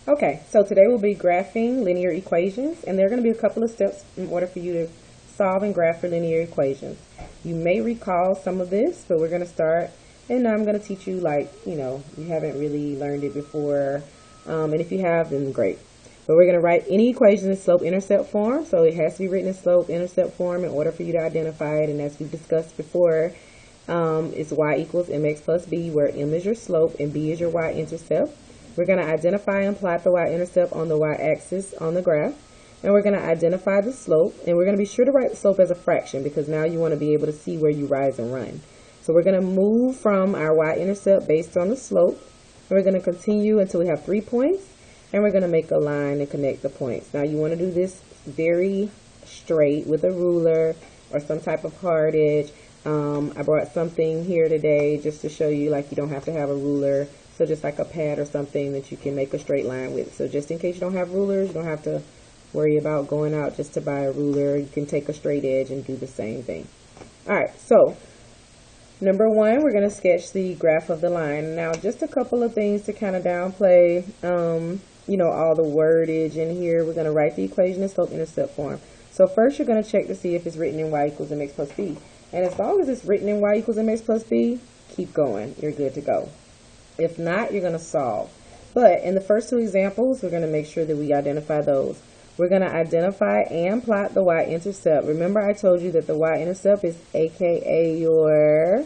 Okay, so today we'll be graphing linear equations, and there are going to be a couple of steps in order for you to solve and graph for linear equations. You may recall some of this, but we're going to start, and I'm going to teach you like, you haven't really learned it before, and if you have, then great. But we're going to write any equation in slope-intercept form, so it has to be written in slope-intercept form in order for you to identify it, and as we discussed before, it's y equals mx plus b, where m is your slope and b is your y-intercept. We're going to identify and plot the y-intercept on the y-axis on the graph. And we're going to identify the slope. And we're going to be sure to write the slope as a fraction because now you want to be able to see where you rise and run. So we're going to move from our y-intercept based on the slope. And we're going to continue until we have 3 points. And we're going to make a line to connect the points. Now you want to do this very straight with a ruler or some type of hard edge. I brought something here today just to show you like you don't have to have a ruler. So just like a pad or something that you can make a straight line with. So just in case you don't have rulers, you don't have to worry about going out just to buy a ruler. You can take a straight edge and do the same thing. Alright, so number one, we're going to sketch the graph of the line. Now just a couple of things to kind of downplay, all the wordage in here. We're going to write the equation in slope-intercept form. So first you're going to check to see if it's written in y equals mx plus b. And as long as it's written in y equals mx plus b, keep going. You're good to go. If not, you're going to solve. But in the first two examples, we're going to make sure that we identify those. We're going to identify and plot the y-intercept. Remember I told you that the y-intercept is aka your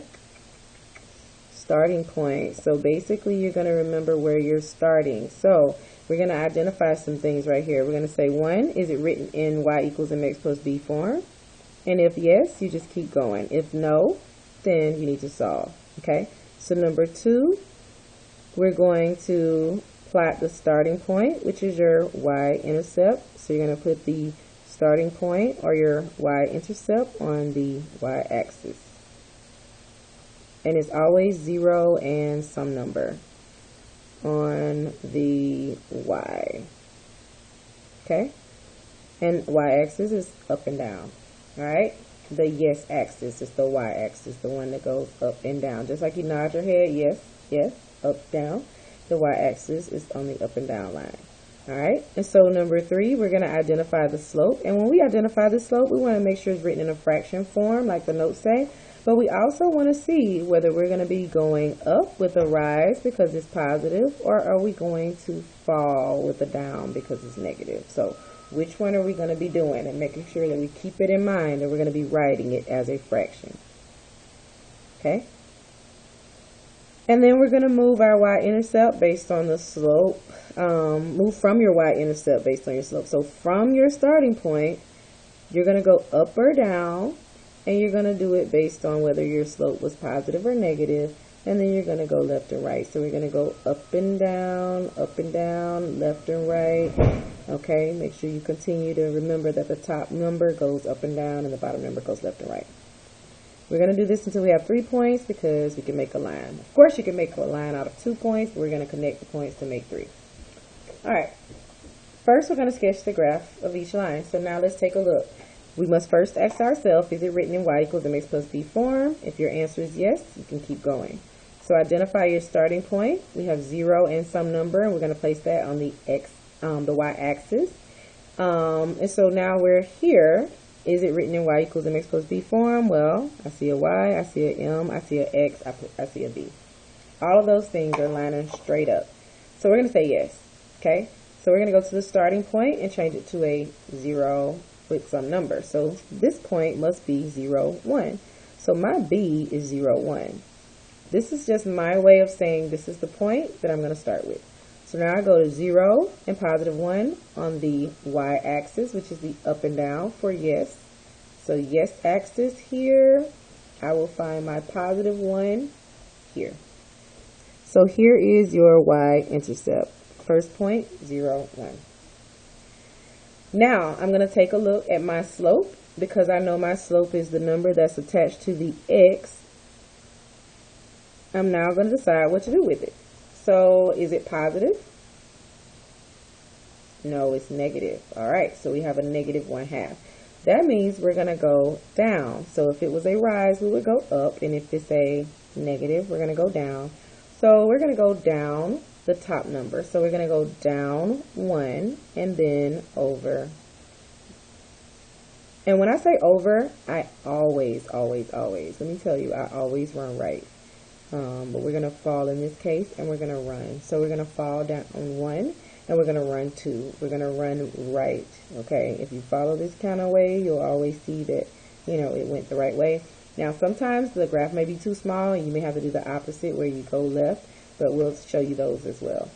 starting point. So basically you're going to remember where you're starting. So we're going to identify some things right here. We're going to say, one, is it written in y equals mx plus b form? And if yes, you just keep going. If no, then you need to solve. Okay? So number two, we're going to plot the starting point, which is your y-intercept. So you're going to put the starting point or your y-intercept on the y-axis. And it's always 0 and some number on the y. Okay? And y-axis is up and down. Alright? The yes axis is the y-axis, the one that goes up and down. Just like you nod your head, yes, yes. Up, down. The y-axis is on the up and down line. Alright, and so number three, we're going to identify the slope. And when we identify the slope, we want to make sure it's written in a fraction form, like the notes say. But we also want to see whether we're going to be going up with a rise because it's positive, or are we going to fall with a down because it's negative. So which one are we going to be doing, and making sure that we keep it in mind that we're going to be writing it as a fraction. Okay? And then we're going to move our y-intercept based on the slope. Move from your y-intercept based on your slope. So from your starting point, you're going to go up or down, and you're going to do it based on whether your slope was positive or negative, and then you're going to go left and right. So we're going to go up and down, left and right. Okay, make sure you continue to remember that the top number goes up and down, and the bottom number goes left and right. We're going to do this until we have 3 points because we can make a line. Of course, you can make a line out of 2 points, but we're going to connect the points to make 3. Alright, first we're going to sketch the graph of each line. So now let's take a look. We must first ask ourselves, is it written in y equals mx plus b form? If your answer is yes, you can keep going. So identify your starting point. We have 0 and some number, and we're going to place that on the y-axis. And so now we're here. Is it written in y equals mx plus b form? Well, I see a y, I see a m, I see a x, I see a b. All of those things are lining straight up. So we're going to say yes. Okay? So we're going to go to the starting point and change it to a 0 with some number. So this point must be 0, 1. So my b is 0, 1. This is just my way of saying this is the point that I'm going to start with. So now I go to 0 and positive 1 on the y-axis, which is the up and down for yes. So yes axis here, I will find my positive 1 here. So here is your y-intercept. First point, 0, 1. Now I'm going to take a look at my slope because I know my slope is the number that's attached to the x. I'm now going to decide what to do with it. So is it positive? No, it's negative. Alright, so we have a negative 1/2. That means we're going to go down. So if it was a rise, we would go up. And if it's a negative, we're going to go down. So we're going to go down the top number. So we're going to go down 1 and then over. And when I say over, I always, let me tell you, I always run right. But we're going to fall in this case, and we're going to run. So we're going to fall down on 1, and we're going to run 2. We're going to run right, okay? If you follow this kind of way, you'll always see that, you know, it went the right way. Now, sometimes the graph may be too small, and you may have to do the opposite where you go left, but we'll show you those as well.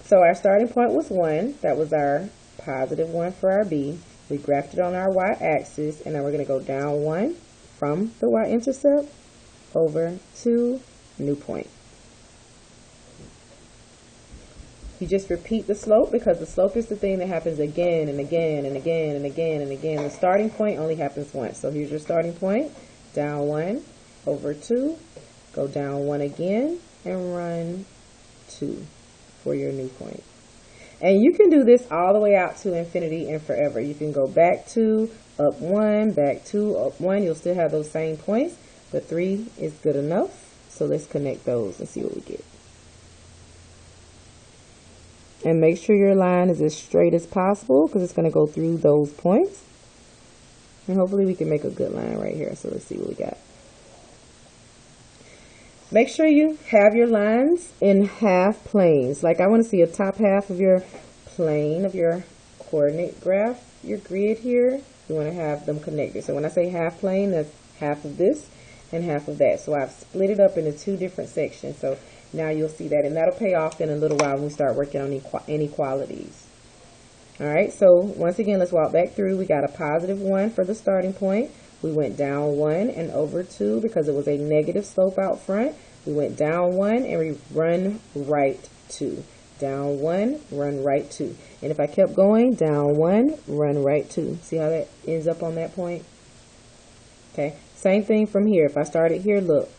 So our starting point was 1. That was our positive 1 for our B. We graphed it on our y-axis, and now we're going to go down 1 from the y-intercept over to new point. You just repeat the slope because the slope is the thing that happens again and again and again and again and again. The starting point only happens once. So here's your starting point. Down 1 over 2. Go down 1 again and run 2 for your new point. And you can do this all the way out to infinity and forever. You can go back 2, up 1, back 2, up 1. You'll still have those same points, but 3 is good enough. So let's connect those and see what we get. And make sure your line is as straight as possible because it's going to go through those points. And hopefully we can make a good line right here. So let's see what we got. Make sure you have your lines in half planes. Like I want to see a top half of your plane of your coordinate graph, your grid here. You want to have them connected. So when I say half plane, that's half of this and half of that. So I've split it up into 2 different sections. So now you'll see that, and that'll pay off in a little while when we start working on inequalities. All right, so once again, let's walk back through. We got a positive 1 for the starting point. We went down 1 and over 2 because it was a negative slope out front. We went down 1 and we run right 2. Down 1, run right 2. And if I kept going, down 1, run right 2. See how that ends up on that point? Okay, same thing from here. If I started here, look.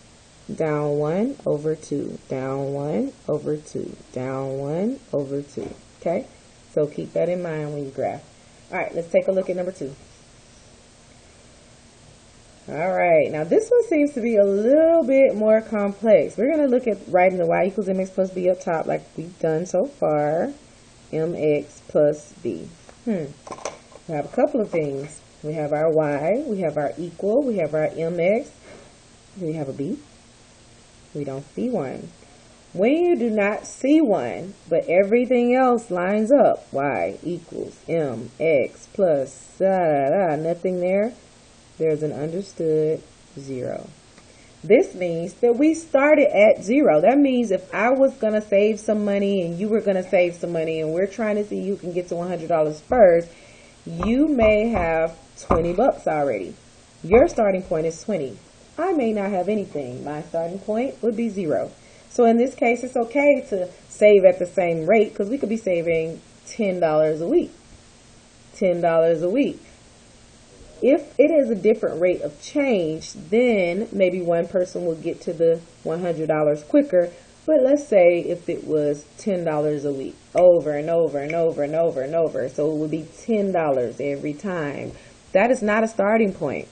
Down 1 over 2. Down 1 over 2. Down 1 over 2. Okay, so keep that in mind when you graph. All right, let's take a look at number 2. All right, now this one seems to be a little bit more complex. We're going to look at writing the y equals mx plus b up top like we've done so far. Mx plus b. We have a couple of things. We have our y, we have our equal, we have our mx. Do we have a b? We don't see one. When you do not see one, but everything else lines up, y equals mx plus nothing there, there's an understood 0. This means that we started at 0. That means if I was going to save some money and you were going to save some money and we're trying to see who can get to $100 first, you may have 20 bucks already. Your starting point is 20. I may not have anything. My starting point would be 0. So in this case, it's okay to save at the same rate because we could be saving $10 a week. $10 a week. If it is a different rate of change, then maybe one person will get to the $100 quicker. But let's say if it was $10 a week, over and over and over and over and over. So it would be $10 every time. That is not a starting point.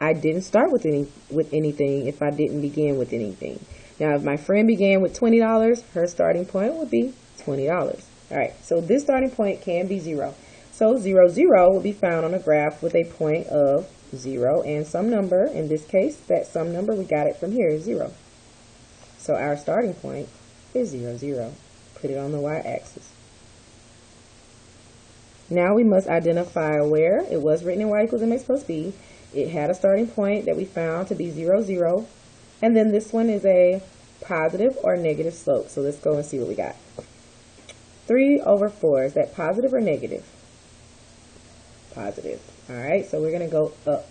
I didn't start with anything if I didn't begin with anything. Now, if my friend began with $20, her starting point would be $20. All right, so this starting point can be 0. So 0, 0 will be found on a graph with a point of 0 and some number. In this case, that some number, we got it from here, is 0. So our starting point is 0, 0. Put it on the y-axis. Now we must identify where it was written in y equals mx plus b. It had a starting point that we found to be 0, 0. And then this one is a positive or negative slope. So let's go and see what we got. 3 over 4. Is that positive or negative? Positive. All right, so we're going to go up.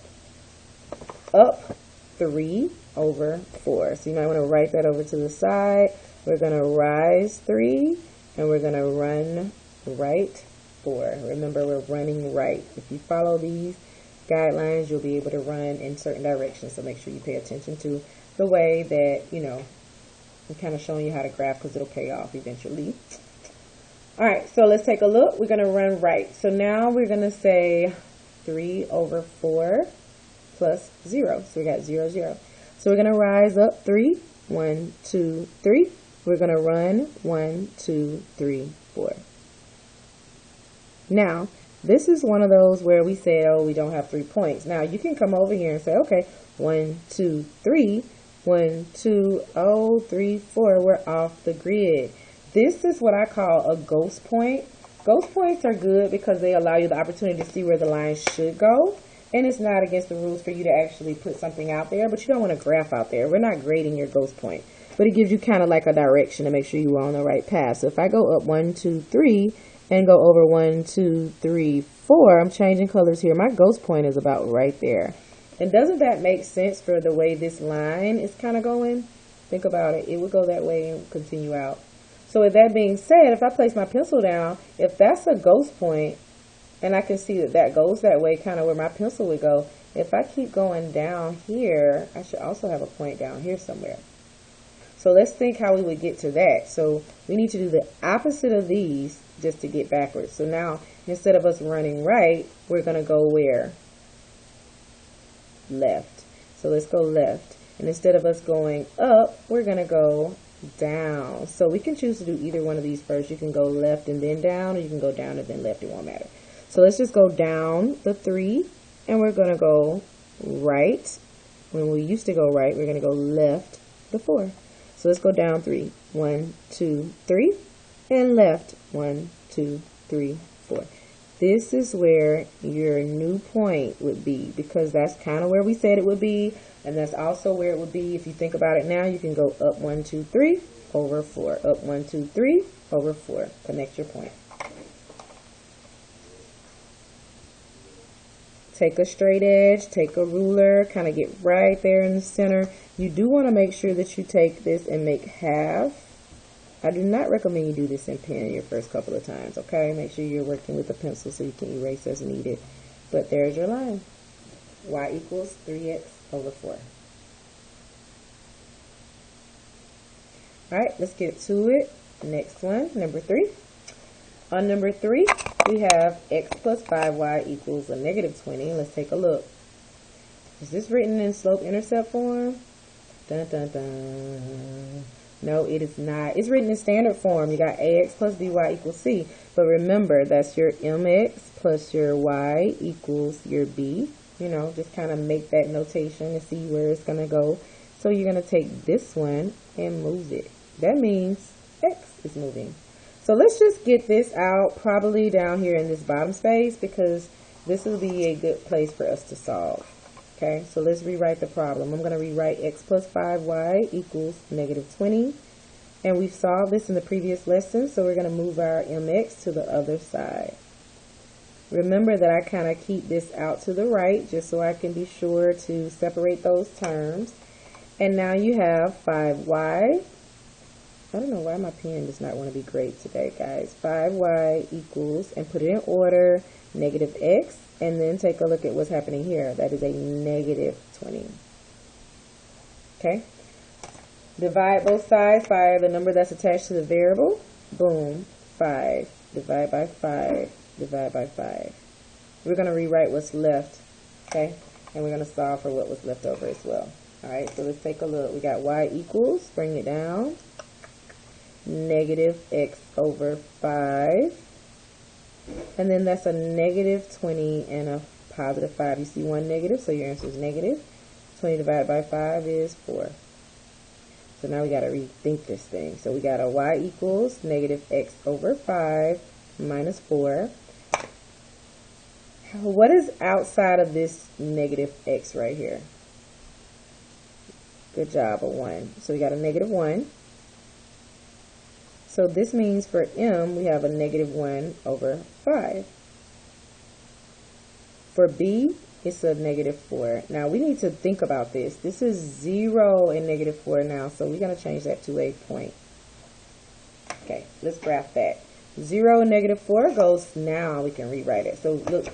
Up 3 over 4. So you might want to write that over to the side. We're going to rise 3, and we're going to run right 4. Remember, we're running right. If you follow these guidelines, you'll be able to run in certain directions. So make sure you pay attention to the way that, you know, I'm kind of showing you how to graph because it'll pay off eventually. All right, so let's take a look. We're going to run right. So now we're going to say 3 over 4 plus 0. So we got 0, 0. So we're going to rise up 3. 1, 2, 3. We're going to run 1, 2, 3, 4. Now, this is one of those where we say, oh, we don't have 3 points. Now, you can come over here and say, okay, 1, 2, 3, 1, 2, 0, 3, 4. We're off the grid. This is what I call a ghost point. Ghost points are good because they allow you the opportunity to see where the line should go. And it's not against the rules for you to actually put something out there, but you don't want to graph out there. We're not grading your ghost point, but it gives you kind of like a direction to make sure you are on the right path. So if I go up 1, 2, 3 and go over 1, 2, 3, 4, I'm changing colors here. My ghost point is about right there. And doesn't that make sense for the way this line is kind of going? Think about it. It would go that way and continue out. So with that being said, if I place my pencil down, if that's a ghost point, and I can see that that goes that way, kind of where my pencil would go, if I keep going down here, I should also have a point down here somewhere. So let's think how we would get to that. So we need to do the opposite of these just to get backwards. So now, instead of us running right, we're going to go where? Left. So let's go left. And instead of us going up, we're going to go down. So we can choose to do either one of these first. You can go left and then down, or you can go down and then left. It won't matter. So let's just go down the 3, and we're going to go right. When we used to go right, we're going to go left the 4. So let's go down 3. 1, 2, 3, and left. 1, 2, 3, 4. This is where your new point would be, because that's kind of where we said it would be, and that's also where it would be. If you think about it now, you can go up 1, 2, 3 over 4, up 1, 2, 3 over 4. Connect your point. Take a straight edge, take a ruler, kind of get right there in the center. You do want to make sure that you take this and make half. I do not recommend you do this in pen your first couple of times, okay? Make sure you're working with a pencil so you can erase as needed. But there's your line. Y equals 3x over 4. All right, let's get to it. Next one, number 3. On number 3, we have x plus 5y equals a negative 20. Let's take a look. Is this written in slope-intercept form? Dun, dun, dun. No, it is not. It's written in standard form. You got ax plus by equals c. But remember, that's your mx plus your y equals your b. You know, just kind of make that notation and see where it's going to go. So you're going to take this one and move it. That means x is moving. So let's just get this out probably down here in this bottom space, because this will be a good place for us to solve. Okay, so let's rewrite the problem. I'm going to rewrite x plus 5y equals negative 20. And we've solved this in the previous lesson, so we're going to move our mx to the other side. Remember that I kind of keep this out to the right just so I can be sure to separate those terms. And now you have 5y. I don't know why my pen does not want to be great today, guys. 5y equals, and put it in order, negative x. And then take a look at what's happening here. That is a negative 20. Okay. Divide both sides by the number that's attached to the variable. Boom. 5. Divide by 5. Divide by 5. We're going to rewrite what's left. Okay. And we're going to solve for what was left over as well. Alright, so let's take a look. We got y equals, bring it down, negative x over 5. And then that's a negative 20 and a positive 5. You see one negative, so your answer is negative. 20 divided by 5 is 4. So now we got to rethink this thing. So we got a y equals negative x over 5 minus 4. What is outside of this negative x right here? Good job, a 1. So we got a negative 1. So this means for m, we have a negative 1 over 5. For b, it's a negative 4. Now, we need to think about this. This is 0 and negative 4 now, so we're going to change that to a point. Okay, let's graph that. 0 and negative 4 goes now. We can rewrite it. So, look,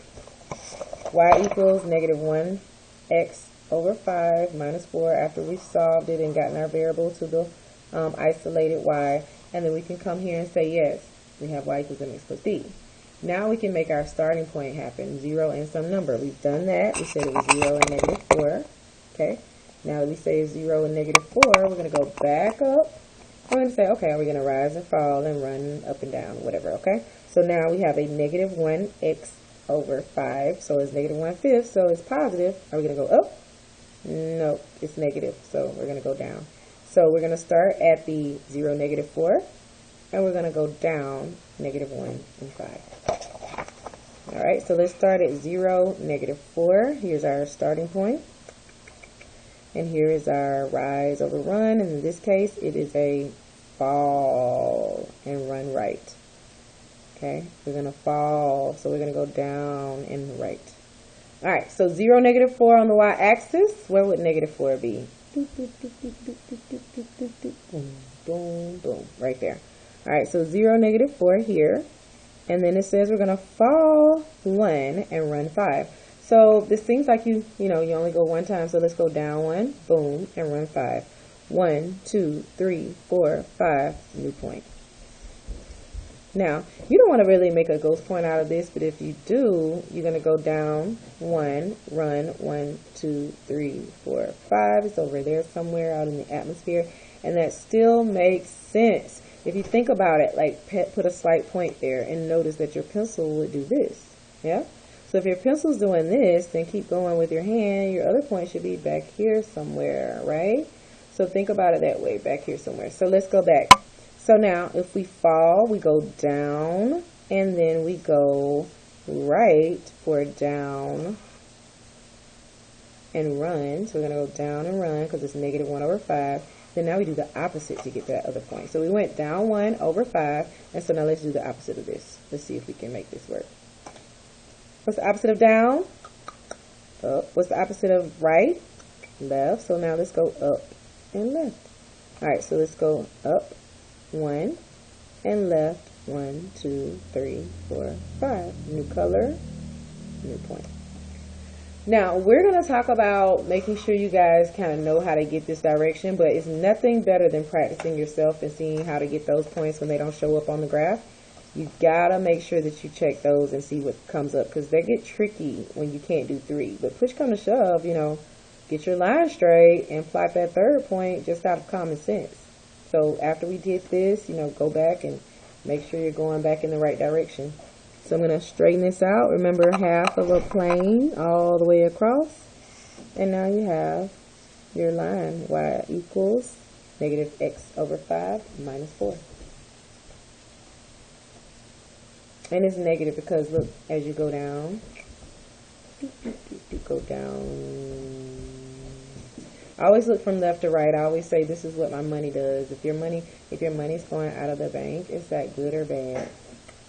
y equals negative 1x over 5 minus 4 after we've solved it and gotten our variable to the isolated y. And then we can come here and say, yes, we have y equals mx plus b. Now we can make our starting point happen, 0 and some number. We've done that. We said it was 0 and negative 4. Okay. Now that we say 0 and negative 4, we're going to go back up I'm going to say, okay, are we going to rise and fall and run up and down, whatever, okay? So now we have a negative 1x over 5, so it's negative 1/5, so it's positive. Are we going to go up? No, it's negative, so we're going to go down. So we're going to start at the 0, negative 4, and we're going to go down negative 1 and 5. All right, so let's start at 0, negative 4. Here's our starting point. And here is our rise over run. And in this case, it is a fall and run right. Okay, we're going to fall, so we're going to go down and right. All right, so 0, negative 4 on the y-axis. Where would negative 4 be? Boom, boom, boom, right there. All right, so 0, negative 4 here. And then it says we're going to fall 1 and run 5. So this seems like you only go one time. So let's go down 1, boom, and run 5. 1, 2, 3, 4, 5, new point. Now, you don't want to really make a ghost point out of this, but if you do, you're going to go down 1, run 1, 2, 3, 4, 5. It's over there somewhere out in the atmosphere. And that still makes sense. If you think about it, like put a slight point there and notice that your pencil would do this. Yeah? So if your pencil's doing this, then keep going with your hand. Your other point should be back here somewhere, right? So think about it that way, back here somewhere. So let's go back. So now if we fall, we go down and then we go right for down and run. So we're going to go down and run because it's negative 1 over 5. Then now we do the opposite to get to that other point. So we went down 1 over 5. And so now let's do the opposite of this. Let's see if we can make this work. What's the opposite of down? Up. What's the opposite of right? Left. So now let's go up and left. All right, so let's go up 1 and left 1, 2, 3, 4, 5. New color, new point. Now, we're going to talk about making sure you guys kind of know how to get this direction, but it's nothing better than practicing yourself and seeing how to get those points when they don't show up on the graph. You got to make sure that you check those and see what comes up because they get tricky when you can't do 3. But push come to shove, get your line straight and plot that third point just out of common sense. So after we did this, go back and make sure you're going back in the right direction. So I'm going to straighten this out. Remember, half of a plane all the way across. And now you have your line. Y equals negative x over 5 minus 4. And it's negative because, look, as you go down, go down. I always look from left to right. I always say this is what my money does. If your money's going out of the bank, is that good or bad?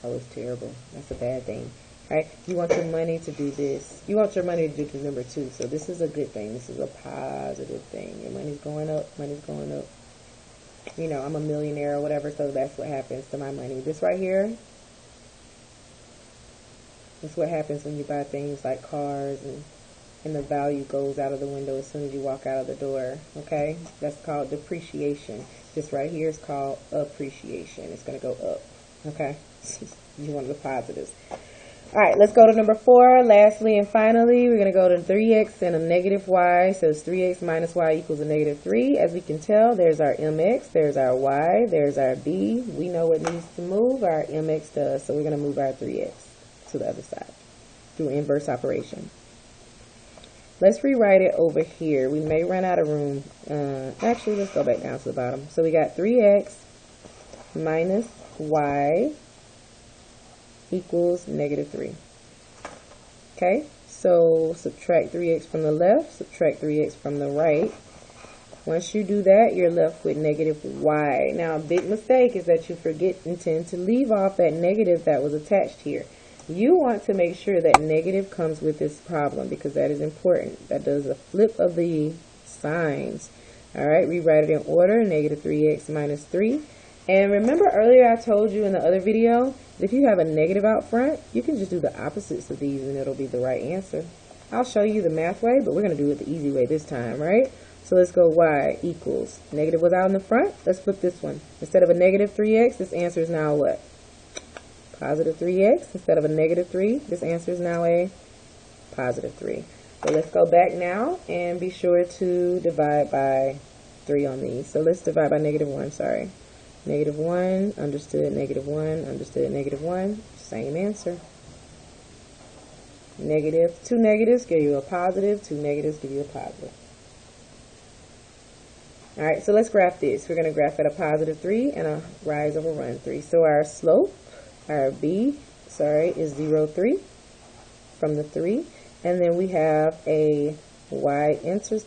Oh, it's terrible. That's a bad thing. Right? You want your money to do this. You want your money to do the number 2. So this is a good thing. This is a positive thing. Your money's going up. Money's going up. I'm a millionaire or whatever, so that's what happens to my money. This right here, that's what happens when you buy things like cars and the value goes out of the window as soon as you walk out of the door. Okay? That's called depreciation. This right here is called appreciation. It's going to go up. Okay? You want the positives. All right, let's go to number 4. Lastly and finally, we're going to go to 3x and a negative y. So it's 3x minus y equals a negative 3. As we can tell, there's our mx, there's our y, there's our b. We know what needs to move. Our mx does. So we're going to move our 3x to the other side through inverse operation. Let's rewrite it over here. We may run out of room. Actually, let's go back down to the bottom. So we got 3x minus y equals negative 3. Okay, so subtract 3x from the left, subtract 3x from the right. Once you do that, you're left with negative y. Now, a big mistake is that you tend to leave off that negative that was attached here. You want to make sure that negative comes with this problem because that is important. That does a flip of the signs. All right, rewrite it in order, negative 3x minus 3. And remember earlier I told you in the other video, if you have a negative out front, you can just do the opposites of these and it'll be the right answer. I'll show you the math way, but we're going to do it the easy way this time, right? So let's go y equals, negative was out in the front, let's flip this one. Instead of a negative 3x, this answer is now what? Positive 3x. Instead of a negative 3, this answer is now a positive 3. So let's go back now and be sure to divide by 3 on these. So let's divide by negative 1, sorry. Negative 1, understood, negative 1, understood, negative 1. Same answer. Negative, 2 negatives give you a positive, 2 negatives give you a positive. Alright, so let's graph this. We're going to graph at a positive 3 and a rise over run 3. So our slope, our B, is 0, 3 from the 3. And then we have a y equals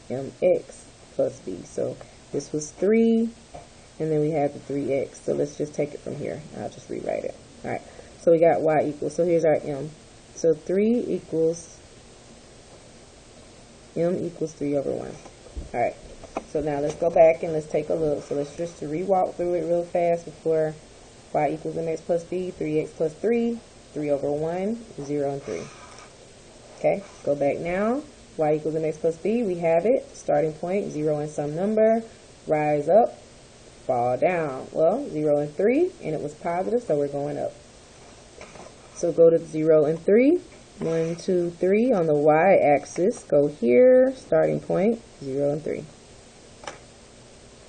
mx plus b. So this was 3, and then we had the 3x. So let's just take it from here. I'll just rewrite it. Alright, so we got y equals, so here's our m. So 3 equals, m equals 3 over 1. Alright, so now let's go back and let's take a look. So let's just re-walk through it real fast before y equals mx plus b, 3x plus 3, 3 over 1, 0 and 3. Okay, go back now. Y equals mx plus b, we have it. Starting point, 0 and some number. Rise up, fall down. Well, 0 and 3, and it was positive, so we're going up. So go to 0 and 3. 1, 2, 3 on the y-axis. Go here, starting point, 0 and 3.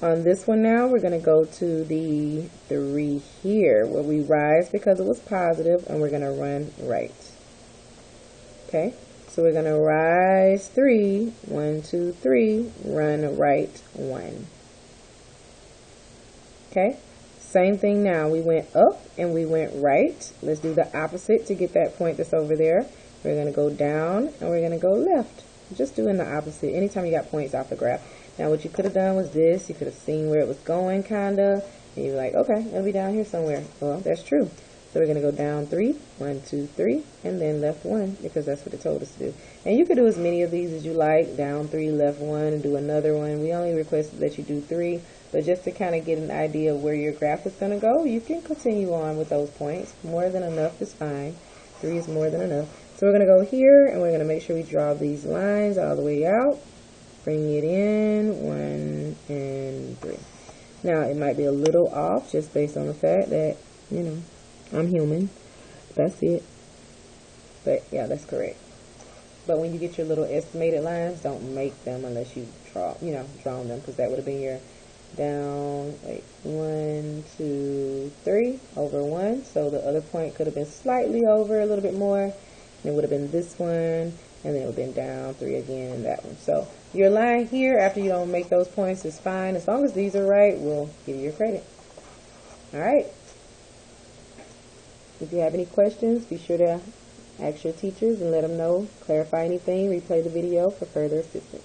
On this one now, we're going to go to the 3 here, where we rise because it was positive, and we're going to run right. Okay, so we're going to rise 3, 1, 2, 3, run right 1. Okay, same thing now. We went up and we went right. Let's do the opposite to get that point that's over there. We're going to go down and we're going to go left. Just doing the opposite anytime you got points off the graph. Now what you could have done was this. You could have seen where it was going, kind of. And you're like, okay, it'll be down here somewhere. Well, that's true. So we're going to go down 3, 1, 2, 3, and then left 1, because that's what it told us to do. And you could do as many of these as you like, down 3, left 1, and do another one. We only requested that you do 3, but just to kind of get an idea of where your graph is going to go, you can continue on with those points. More than enough is fine. 3 is more than enough. So we're going to go here, and we're going to make sure we draw these lines all the way out. Bring it in, 1 and 3. Now, it might be a little off, just based on the fact that, you know, I'm human. That's it. But yeah, that's correct. But when you get your little estimated lines, don't make them unless you draw them, because that would have been your down, 1, 2, 3 over 1. So the other point could have been slightly over a little bit more, and it would have been this one, and then it would have been down 3 again, and that one. So your line here, after you don't make those points, is fine. As long as these are right, we'll give you your credit. All right. If you have any questions, be sure to ask your teachers and let them know. Clarify anything, replay the video for further assistance.